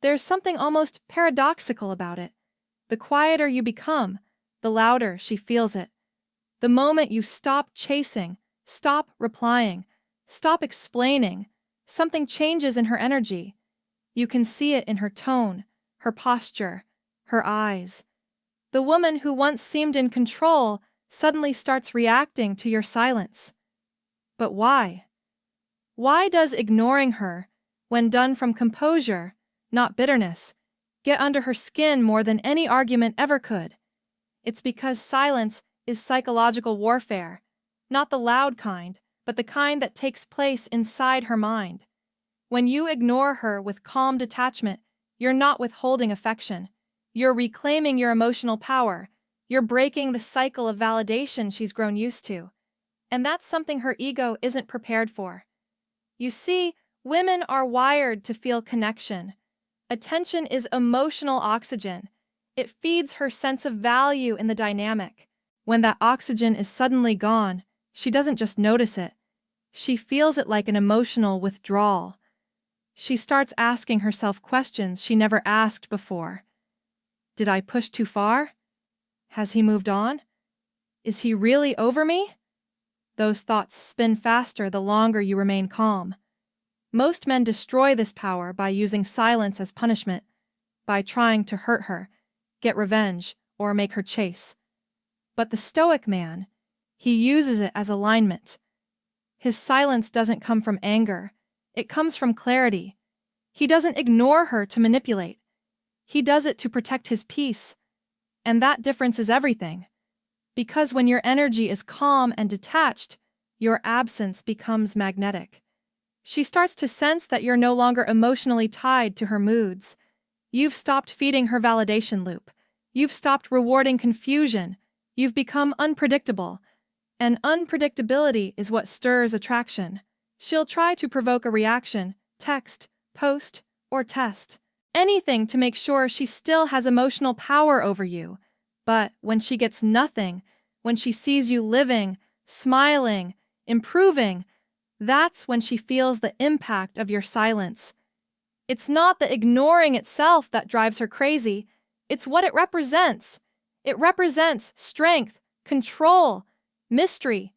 There's something almost paradoxical about it. The quieter you become, the louder she feels it. The moment you stop chasing, stop replying, stop explaining, something changes in her energy. You can see it in her tone, her posture, her eyes. The woman who once seemed in control suddenly starts reacting to your silence. But why? Why does ignoring her, when done from composure, not bitterness, get under her skin more than any argument ever could? It's because silence is psychological warfare, not the loud kind, but the kind that takes place inside her mind. When you ignore her with calm detachment, you're not withholding affection. You're reclaiming your emotional power. You're breaking the cycle of validation she's grown used to. And that's something her ego isn't prepared for. You see, women are wired to feel connection. Attention is emotional oxygen. It feeds her sense of value in the dynamic. When that oxygen is suddenly gone, she doesn't just notice it. She feels it like an emotional withdrawal. She starts asking herself questions she never asked before. Did I push too far? Has he moved on? Is he really over me? Those thoughts spin faster the longer you remain calm. Most men destroy this power by using silence as punishment, by trying to hurt her, get revenge, or make her chase. But the stoic man, he uses it as alignment. His silence doesn't come from anger, it comes from clarity. He doesn't ignore her to manipulate. He does it to protect his peace. And that difference is everything. Because when your energy is calm and detached, your absence becomes magnetic. She starts to sense that you're no longer emotionally tied to her moods. You've stopped feeding her validation loop. You've stopped rewarding confusion. You've become unpredictable. And unpredictability is what stirs attraction. She'll try to provoke a reaction, text, post, or test. Anything to make sure she still has emotional power over you. But when she gets nothing, when she sees you living, smiling, improving, that's when she feels the impact of your silence. It's not the ignoring itself that drives her crazy, it's what it represents. It represents strength, control, mystery.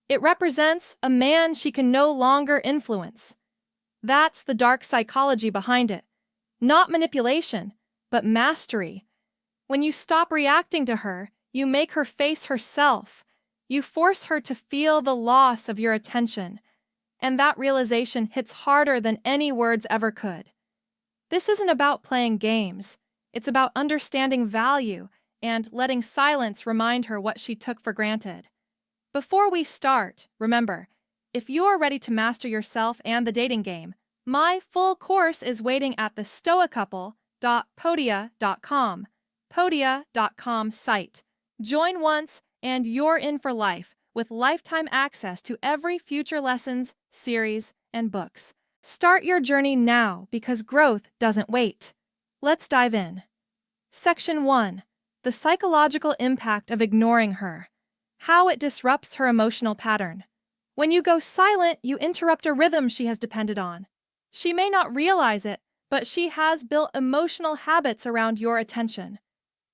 It represents a man she can no longer influence. That's the dark psychology behind it. Not manipulation, but mastery. When you stop reacting to her, you make her face herself. You force her to feel the loss of your attention. And that realization hits harder than any words ever could. This isn't about playing games. It's about understanding value and letting silence remind her what she took for granted. Before we start, remember, if you're ready to master yourself and the dating game, my full course is waiting at the stoacouple.podia.com, podia.com site. Join once and you're in for life with lifetime access to every future lessons, series, and books. Start your journey now because growth doesn't wait. Let's dive in. Section 1. The psychological impact of ignoring her. How it disrupts her emotional pattern. When you go silent, you interrupt a rhythm she has depended on. She may not realize it, but she has built emotional habits around your attention.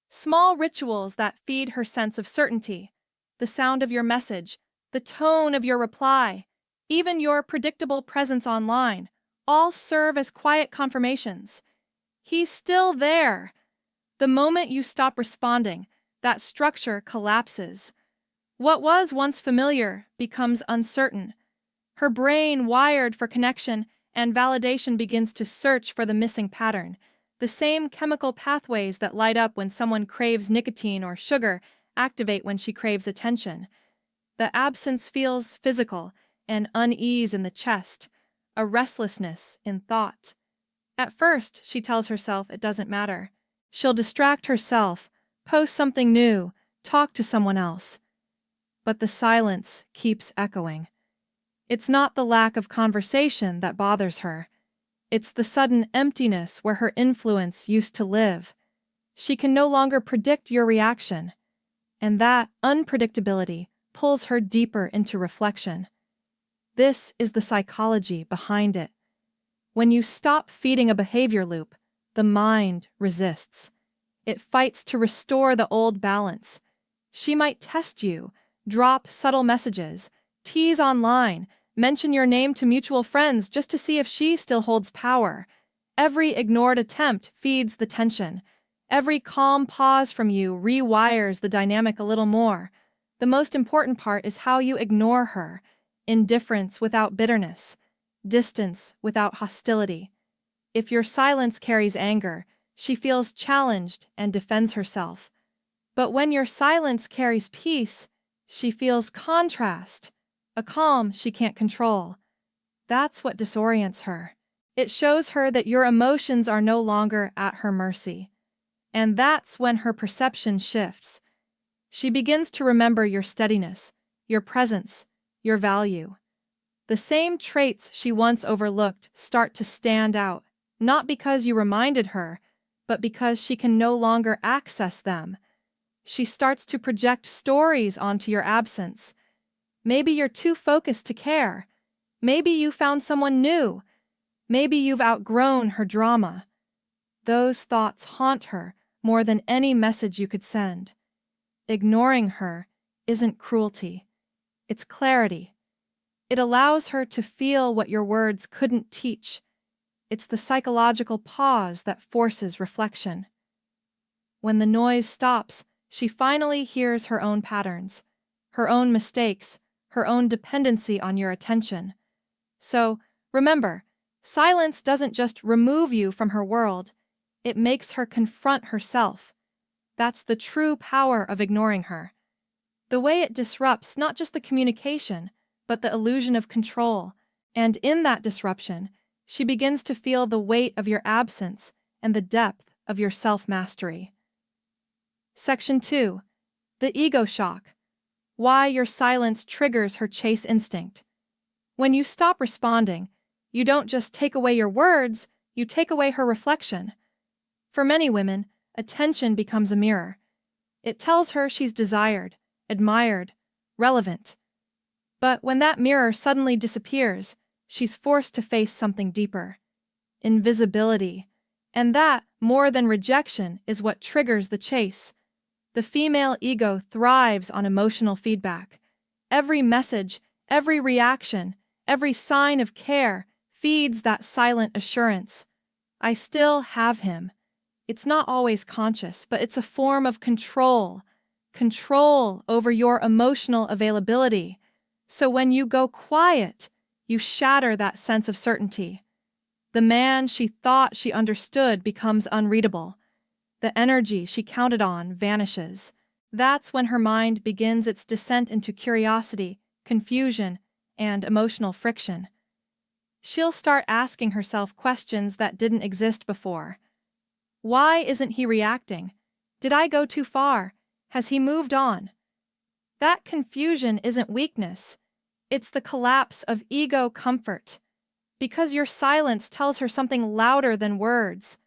Small rituals that feed her sense of certainty. The sound of your message, the tone of your reply, even your predictable presence online, all serve as quiet confirmations. He's still there. The moment you stop responding, that structure collapses. What was once familiar becomes uncertain. Her brain, wired for connection and validation, begins to search for the missing pattern. The same chemical pathways that light up when someone craves nicotine or sugar activate when she craves attention. The absence feels physical, an unease in the chest, a restlessness in thought. At first, she tells herself it doesn't matter. She'll distract herself, post something new, talk to someone else. But the silence keeps echoing. It's not the lack of conversation that bothers her. It's the sudden emptiness where her influence used to live. She can no longer predict your reaction. And that unpredictability pulls her deeper into reflection. This is the psychology behind it. When you stop feeding a behavior loop, The mind resists. It fights to restore the old balance. She might test you, drop subtle messages, tease online, mention your name to mutual friends just to see if she still holds power. Every ignored attempt feeds the tension. Every calm pause from you rewires the dynamic a little more. The most important part is how you ignore her. Indifference without bitterness. Distance without hostility. If your silence carries anger, she feels challenged and defends herself. But when your silence carries peace, she feels contrast, a calm she can't control. That's what disorients her. It shows her that your emotions are no longer at her mercy. And that's when her perception shifts. She begins to remember your steadiness, your presence, your value. The same traits she once overlooked start to stand out, not because you reminded her, but because she can no longer access them. She starts to project stories onto your absence. Maybe you're too focused to care. Maybe you found someone new. Maybe you've outgrown her drama. Those thoughts haunt her more than any message you could send. Ignoring her isn't cruelty. It's clarity. It allows her to feel what your words couldn't teach. It's the psychological pause that forces reflection. When the noise stops, she finally hears her own patterns, her own mistakes, her own dependency on your attention. So, remember, silence doesn't just remove you from her world, it makes her confront herself. That's the true power of ignoring her. The way it disrupts not just the communication, but the illusion of control, and in that disruption, she begins to feel the weight of your absence and the depth of your self-mastery. Section 2. The ego shock. Why your silence triggers her chase instinct. When you stop responding, you don't just take away your words, you take away her reflection. For many women, attention becomes a mirror. It tells her she's desired, admired, relevant. But when that mirror suddenly disappears, she's forced to face something deeper. Invisibility. And that, more than rejection, is what triggers the chase. The female ego thrives on emotional feedback. Every message, every reaction, every sign of care feeds that silent assurance. I still have him. It's not always conscious, but it's a form of control. Control over your emotional availability. So when you go quiet, you shatter that sense of certainty. The man she thought she understood becomes unreadable. The energy she counted on vanishes. That's when her mind begins its descent into curiosity, confusion, and emotional friction. She'll start asking herself questions that didn't exist before. Why isn't he reacting? Did I go too far? Has he moved on? That confusion isn't weakness. It's the collapse of ego comfort. Because your silence tells her something louder than words.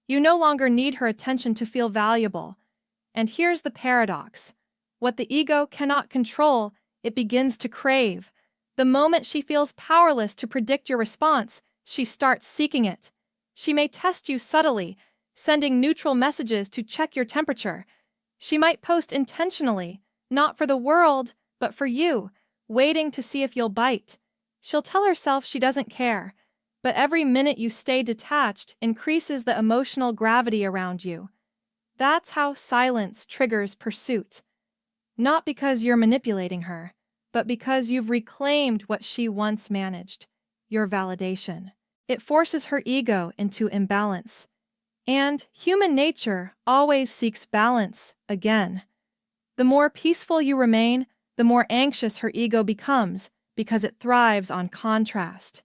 You no longer need her attention to feel valuable. And here's the paradox. What the ego cannot control, it begins to crave. The moment she feels powerless to predict your response, she starts seeking it. She may test you subtly, sending neutral messages to check your temperature. She might post intentionally, not for the world, but for you, waiting to see if you'll bite. She'll tell herself she doesn't care, but every minute you stay detached increases the emotional gravity around you. That's how silence triggers pursuit. Not because you're manipulating her, but because you've reclaimed what she once managed, your validation. It forces her ego into imbalance. And human nature always seeks balance again. The more peaceful you remain, the more anxious her ego becomes because it thrives on contrast.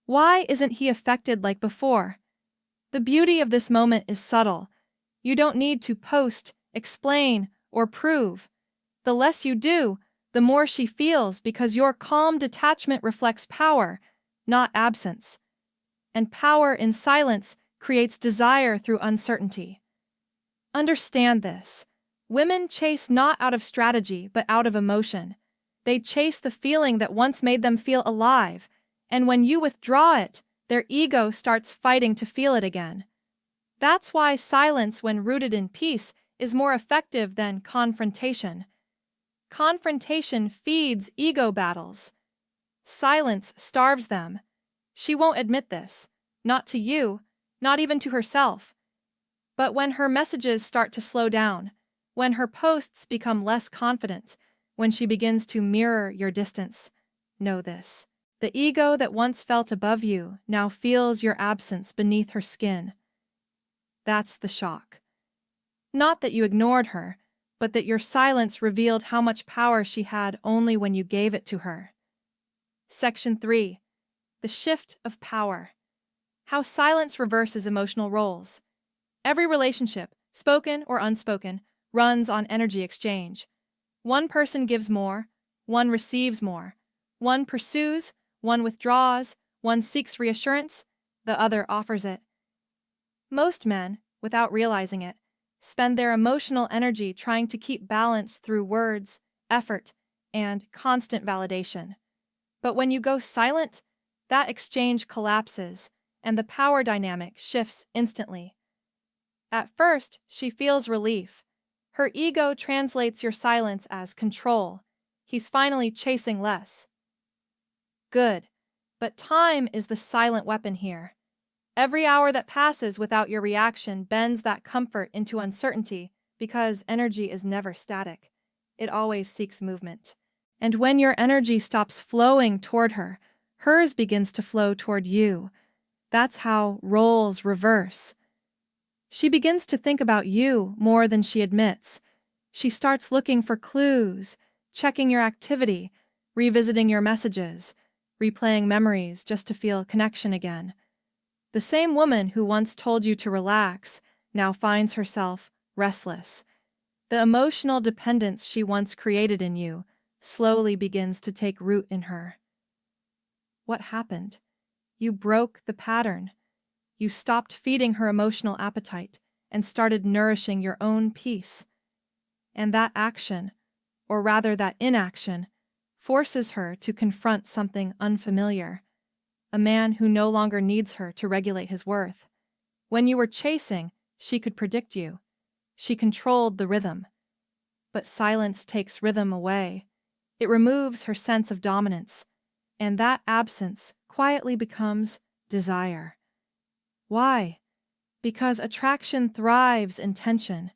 Why isn't he affected like before? The beauty of this moment is subtle. You don't need to post, explain, or prove. The less you do, the more she feels because your calm detachment reflects power, not absence. And power in silence creates desire through uncertainty. Understand this. Women chase not out of strategy, but out of emotion. They chase the feeling that once made them feel alive, and when you withdraw it, their ego starts fighting to feel it again. That's why silence, when rooted in peace, is more effective than confrontation. Confrontation feeds ego battles. Silence starves them. She won't admit this, not to you, not even to herself. But when her messages start to slow down, when her posts become less confident, when she begins to mirror your distance, know this. The ego that once felt above you now feels your absence beneath her skin. That's the shock. Not that you ignored her, but that your silence revealed how much power she had only when you gave it to her. Section 3. The shift of power. How silence reverses emotional roles. Every relationship, spoken or unspoken, runs on energy exchange. One person gives more, one receives more. One pursues, one withdraws, one seeks reassurance, the other offers it. Most men, without realizing it, spend their emotional energy trying to keep balance through words, effort, and constant validation. But when you go silent, that exchange collapses, and the power dynamic shifts instantly. At first, she feels relief. Her ego translates your silence as control. He's finally chasing less. Good, but time is the silent weapon here. Every hour that passes without your reaction bends that comfort into uncertainty because energy is never static. It always seeks movement. And when your energy stops flowing toward her, hers begins to flow toward you. That's how roles reverse. She begins to think about you more than she admits. She starts looking for clues, checking your activity, revisiting your messages, replaying memories just to feel connection again. The same woman who once told you to relax now finds herself restless. The emotional dependence she once created in you slowly begins to take root in her. What happened? You broke the pattern. You stopped feeding her emotional appetite and started nourishing your own peace. And that action, or rather that inaction, forces her to confront something unfamiliar. A man who no longer needs her to regulate his worth. When you were chasing, she could predict you. She controlled the rhythm. But silence takes rhythm away. It removes her sense of dominance, and that absence quietly becomes desire. Why? Because attraction thrives in tension.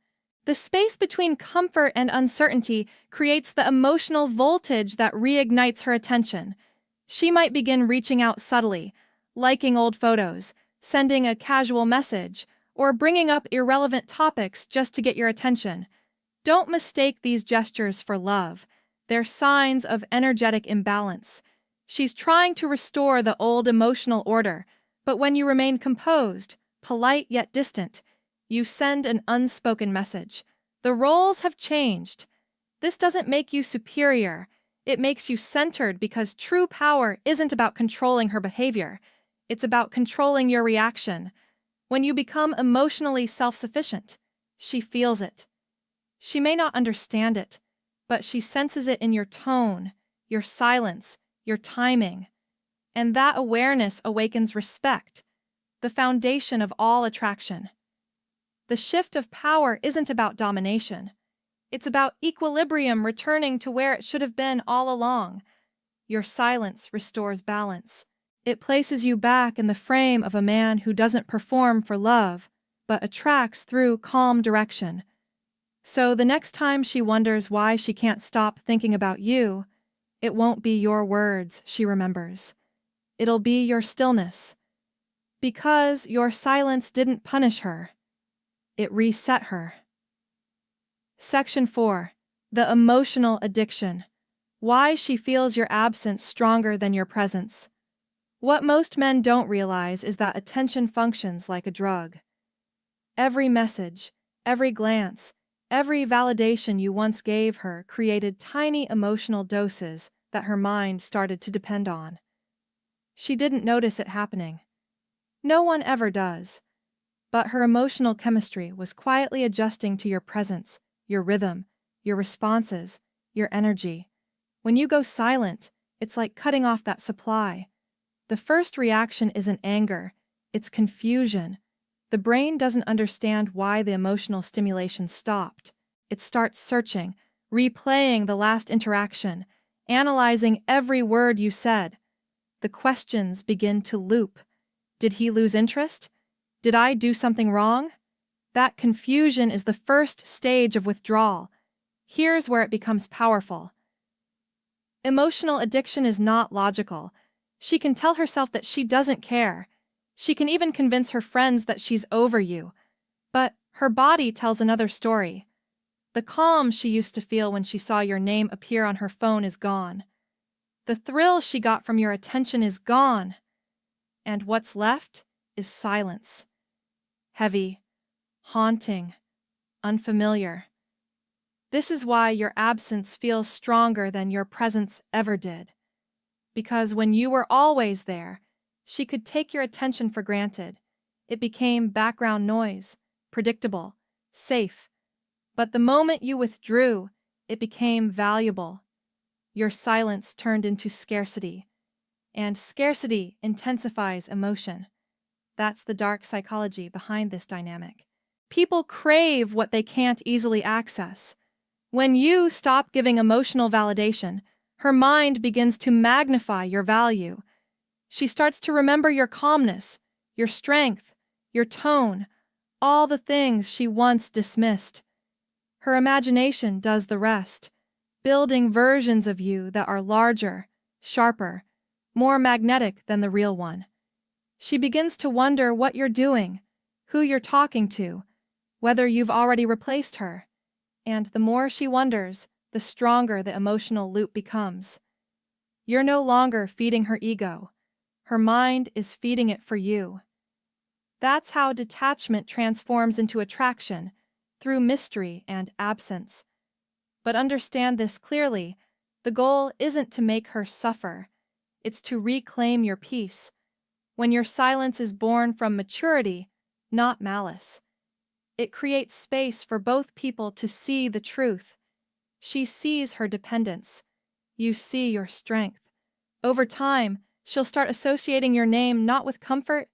The space between comfort and uncertainty creates the emotional voltage that reignites her attention. She might begin reaching out subtly, liking old photos, sending a casual message, or bringing up irrelevant topics just to get your attention. Don't mistake these gestures for love. They're signs of energetic imbalance. She's trying to restore the old emotional order, but when you remain composed, polite yet distant, you send an unspoken message. The roles have changed. This doesn't make you superior. It makes you centered because true power isn't about controlling her behavior. It's about controlling your reaction. When you become emotionally self-sufficient, she feels it. She may not understand it, but she senses it in your tone, your silence, your timing. And that awareness awakens respect, the foundation of all attraction. The shift of power isn't about domination. It's about equilibrium returning to where it should have been all along. Your silence restores balance. It places you back in the frame of a man who doesn't perform for love, but attracts through calm direction. So the next time she wonders why she can't stop thinking about you, it won't be your words she remembers. It'll be your stillness. Because your silence didn't punish her. It reset her. Section 4. The emotional addiction. Why she feels your absence stronger than your presence. What most men don't realize is that attention functions like a drug. Every message, every glance, every validation you once gave her created tiny emotional doses that her mind started to depend on. She didn't notice it happening. No one ever does. But her emotional chemistry was quietly adjusting to your presence, your rhythm, your responses, your energy. When you go silent, it's like cutting off that supply. The first reaction isn't anger, it's confusion. The brain doesn't understand why the emotional stimulation stopped. It starts searching, replaying the last interaction, analyzing every word you said. The questions begin to loop. Did he lose interest? Did I do something wrong? That confusion is the first stage of withdrawal. Here's where it becomes powerful. Emotional addiction is not logical. She can tell herself that she doesn't care. She can even convince her friends that she's over you. But her body tells another story. The calm she used to feel when she saw your name appear on her phone is gone. The thrill she got from your attention is gone. And what's left is silence. Heavy, haunting, unfamiliar. This is why your absence feels stronger than your presence ever did. Because when you were always there, she could take your attention for granted. It became background noise, predictable, safe. But the moment you withdrew, it became valuable. Your silence turned into scarcity. And scarcity intensifies emotion. That's the dark psychology behind this dynamic. People crave what they can't easily access. When you stop giving emotional validation, her mind begins to magnify your value. She starts to remember your calmness, your strength, your tone, all the things she once dismissed. Her imagination does the rest, building versions of you that are larger, sharper, more magnetic than the real one. She begins to wonder what you're doing, who you're talking to, whether you've already replaced her. And the more she wonders, the stronger the emotional loop becomes. You're no longer feeding her ego. Her mind is feeding it for you. That's how detachment transforms into attraction, through mystery and absence. But understand this clearly, the goal isn't to make her suffer. It's to reclaim your peace. When your silence is born from maturity, not malice. It creates space for both people to see the truth. She sees her dependence. You see your strength. Over time, she'll start associating your name not with comfort,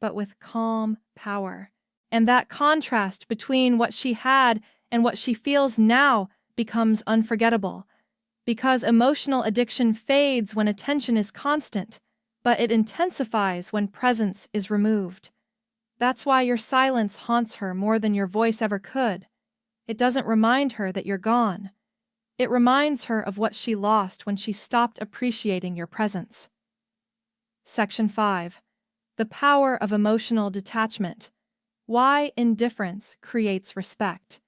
but with calm power. And that contrast between what she had and what she feels now becomes unforgettable. Because emotional addiction fades when attention is constant, but it intensifies when presence is removed. That's why your silence haunts her more than your voice ever could. It doesn't remind her that you're gone. It reminds her of what she lost when she stopped appreciating your presence. Section 5. The power of emotional detachment. Why indifference creates respect.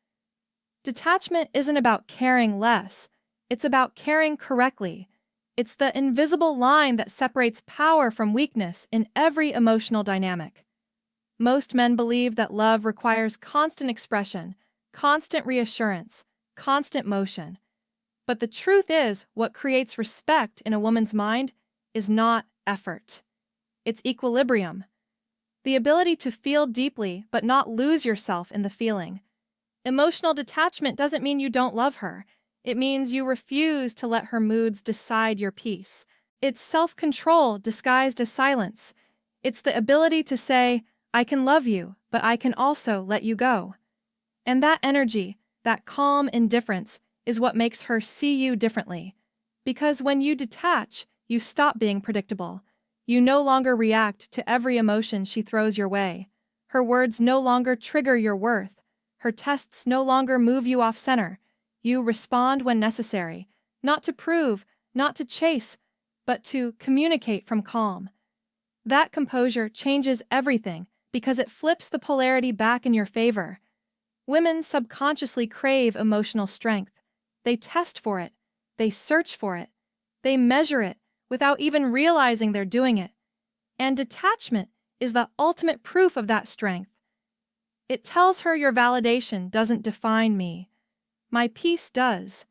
Detachment isn't about caring less. It's about caring correctly. It's the invisible line that separates power from weakness in every emotional dynamic. Most men believe that love requires constant expression, constant reassurance, constant motion. But the truth is, what creates respect in a woman's mind is not effort. It's equilibrium. The ability to feel deeply but not lose yourself in the feeling. Emotional detachment doesn't mean you don't love her. It means you refuse to let her moods decide your peace. It's self-control disguised as silence. It's the ability to say, I can love you, but I can also let you go. And that energy, that calm indifference, is what makes her see you differently. Because when you detach, you stop being predictable. You no longer react to every emotion she throws your way. Her words no longer trigger your worth. Her tests no longer move you off center. You respond when necessary, not to prove, not to chase, but to communicate from calm. That composure changes everything because it flips the polarity back in your favor. Women subconsciously crave emotional strength. They test for it. They search for it. They measure it without even realizing they're doing it. And detachment is the ultimate proof of that strength. It tells her your validation doesn't define me. My peace does.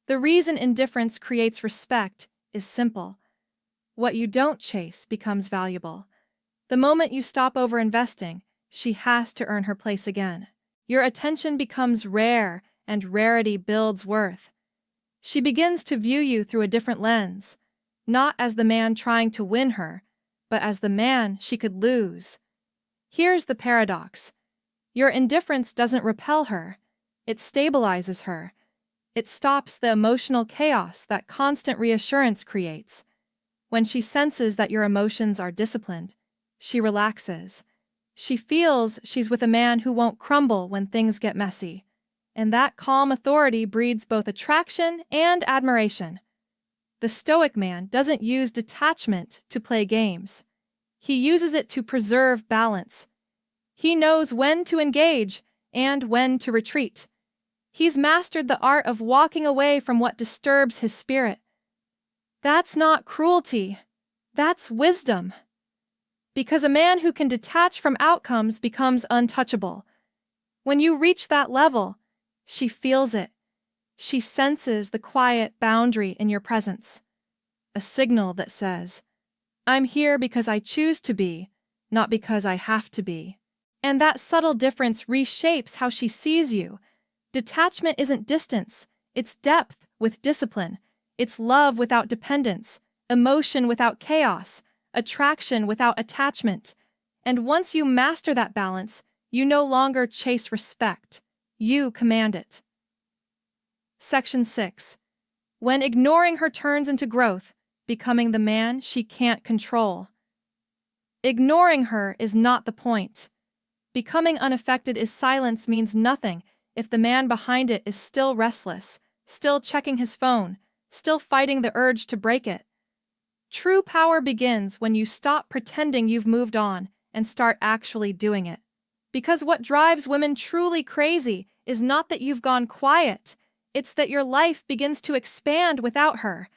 The reason indifference creates respect is simple. What you don't chase becomes valuable. The moment you stop over-investing, she has to earn her place again. Your attention becomes rare, and rarity builds worth. She begins to view you through a different lens, not as the man trying to win her, but as the man she could lose. Here's the paradox. Your indifference doesn't repel her. It stabilizes her. It stops the emotional chaos that constant reassurance creates. When she senses that your emotions are disciplined, she relaxes. She feels she's with a man who won't crumble when things get messy. And that calm authority breeds both attraction and admiration. The stoic man doesn't use detachment to play games. He uses it to preserve balance. He knows when to engage and when to retreat. He's mastered the art of walking away from what disturbs his spirit. That's not cruelty. That's wisdom. Because a man who can detach from outcomes becomes untouchable. When you reach that level, she feels it. She senses the quiet boundary in your presence. A signal that says, I'm here because I choose to be, not because I have to be. And that subtle difference reshapes how she sees you. Detachment isn't distance, it's depth with discipline. It's love without dependence, emotion without chaos, attraction without attachment. And once you master that balance, you no longer chase respect. You command it. Section 6. When ignoring her turns into growth, becoming the man she can't control. Ignoring her is not the point. Becoming unaffected is silence means nothing if the man behind it is still restless, still checking his phone, still fighting the urge to break it. True power begins when you stop pretending you've moved on and start actually doing it. Because what drives women truly crazy is not that you've gone quiet, it's that your life begins to expand without her.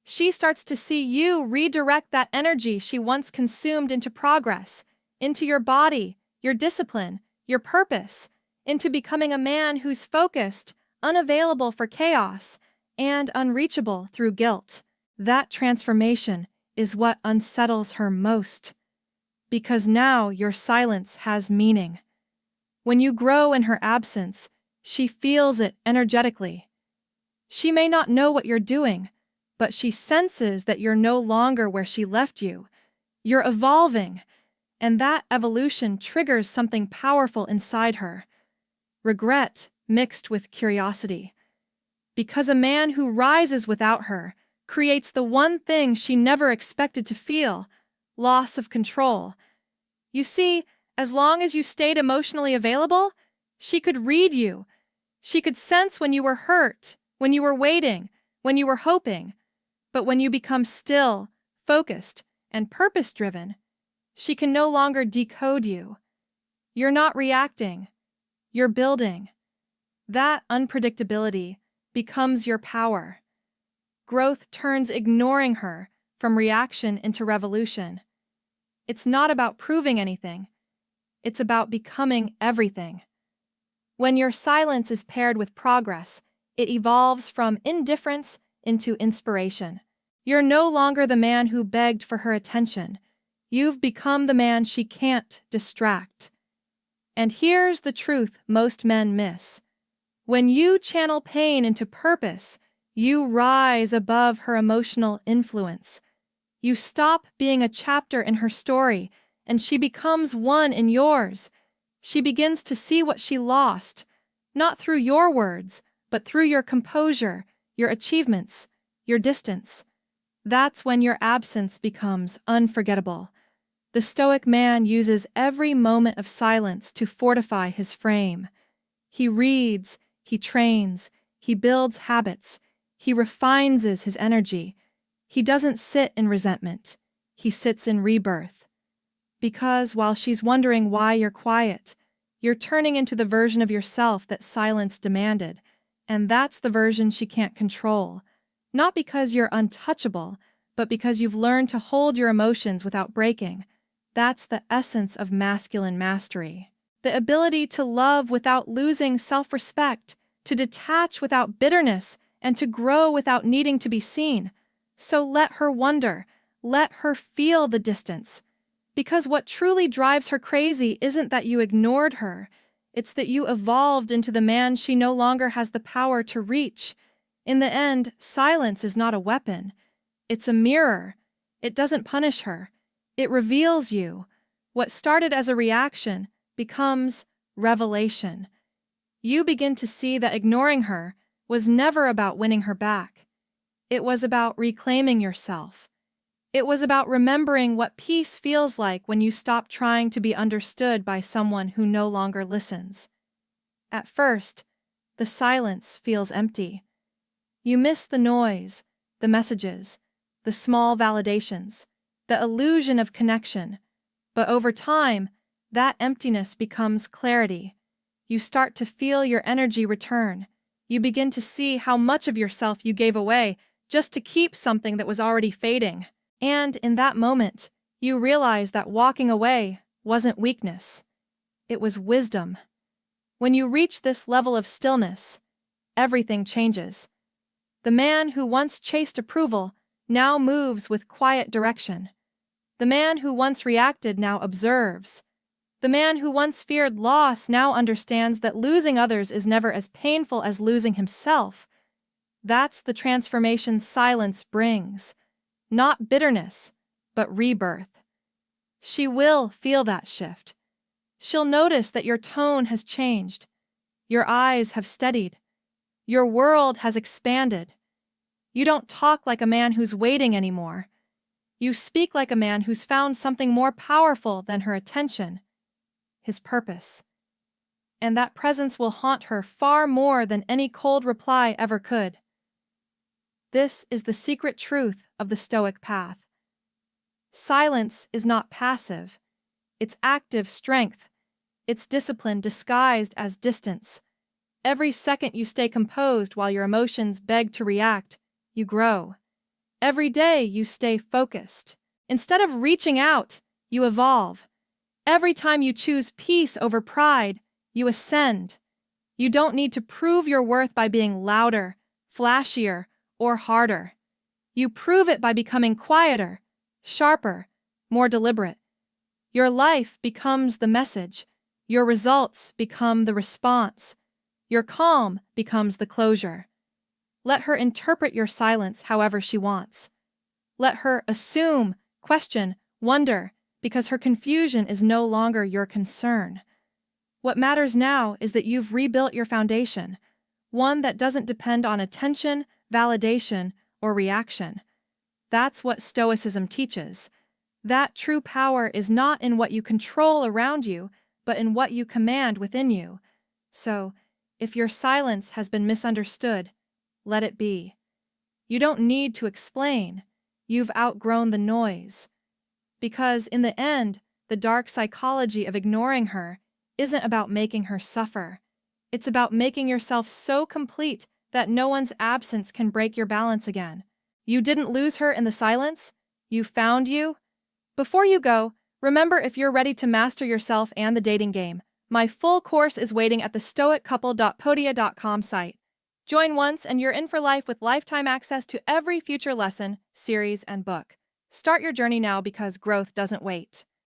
She starts to see you redirect that energy she once consumed into progress, into your body, your discipline, your purpose, into becoming a man who's focused, unavailable for chaos, and unreachable through guilt. That transformation is what unsettles her most. Because now your silence has meaning. When you grow in her absence, she feels it energetically. She may not know what you're doing, but she senses that you're no longer where she left you. You're evolving, and that evolution triggers something powerful inside her. Regret mixed with curiosity. Because a man who rises without her creates the one thing she never expected to feel, loss of control. You see, as long as you stayed emotionally available, she could read you. She could sense when you were hurt, when you were waiting, when you were hoping. But when you become still, focused, and purpose-driven, she can no longer decode you. You're not reacting. You're building. That unpredictability becomes your power. Growth turns ignoring her from reaction into revolution. It's not about proving anything. It's about becoming everything. When your silence is paired with progress, it evolves from indifference into inspiration. You're no longer the man who begged for her attention. You've become the man she can't distract. And here's the truth most men miss. When you channel pain into purpose, you rise above her emotional influence. You stop being a chapter in her story, and she becomes one in yours. She begins to see what she lost, not through your words, but through your composure, your achievements, your distance. That's when your absence becomes unforgettable. The stoic man uses every moment of silence to fortify his frame. He reads, he trains, he builds habits, he refines his energy. He doesn't sit in resentment. He sits in rebirth. Because while she's wondering why you're quiet, you're turning into the version of yourself that silence demanded, and that's the version she can't control. Not because you're untouchable, but because you've learned to hold your emotions without breaking. That's the essence of masculine mastery. The ability to love without losing self-respect, to detach without bitterness, and to grow without needing to be seen. So let her wonder, let her feel the distance. Because what truly drives her crazy isn't that you ignored her, it's that you evolved into the man she no longer has the power to reach. In the end, silence is not a weapon. It's a mirror. It doesn't punish her. It reveals you. What started as a reaction becomes revelation. You begin to see that ignoring her was never about winning her back. It was about reclaiming yourself. It was about remembering what peace feels like when you stop trying to be understood by someone who no longer listens. At first, the silence feels empty. You miss the noise, the messages, the small validations, the illusion of connection. But over time, that emptiness becomes clarity. You start to feel your energy return. You begin to see how much of yourself you gave away just to keep something that was already fading. And in that moment, you realize that walking away wasn't weakness. It was wisdom. When you reach this level of stillness, everything changes. The man who once chased approval now moves with quiet direction. The man who once reacted now observes. The man who once feared loss now understands that losing others is never as painful as losing himself. That's the transformation silence brings. Not bitterness, but rebirth. She will feel that shift. She'll notice that your tone has changed. Your eyes have steadied. Your world has expanded. You don't talk like a man who's waiting anymore. You speak like a man who's found something more powerful than her attention, his purpose. And that presence will haunt her far more than any cold reply ever could. This is the secret truth of the Stoic path. Silence is not passive. It's active strength. It's discipline disguised as distance. Every second you stay composed while your emotions beg to react, you grow. Every day you stay focused. Instead of reaching out, you evolve. Every time you choose peace over pride, you ascend. You don't need to prove your worth by being louder, flashier, or harder. You prove it by becoming quieter, sharper, more deliberate. Your life becomes the message. Your results become the response. Your calm becomes the closure. Let her interpret your silence however she wants. Let her assume, question, wonder, because her confusion is no longer your concern. What matters now is that you've rebuilt your foundation, one that doesn't depend on attention, validation, or reaction. That's what Stoicism teaches. That true power is not in what you control around you, but in what you command within you. So, if your silence has been misunderstood, let it be. You don't need to explain. You've outgrown the noise. Because in the end, the dark psychology of ignoring her isn't about making her suffer. It's about making yourself so complete that no one's absence can break your balance again. You didn't lose her in the silence. You found you. Before you go, remember, if you're ready to master yourself and the dating game, my full course is waiting at the stoiccouple.podia.com site. Join once and you're in for life with lifetime access to every future lesson, series, and book. Start your journey now because growth doesn't wait.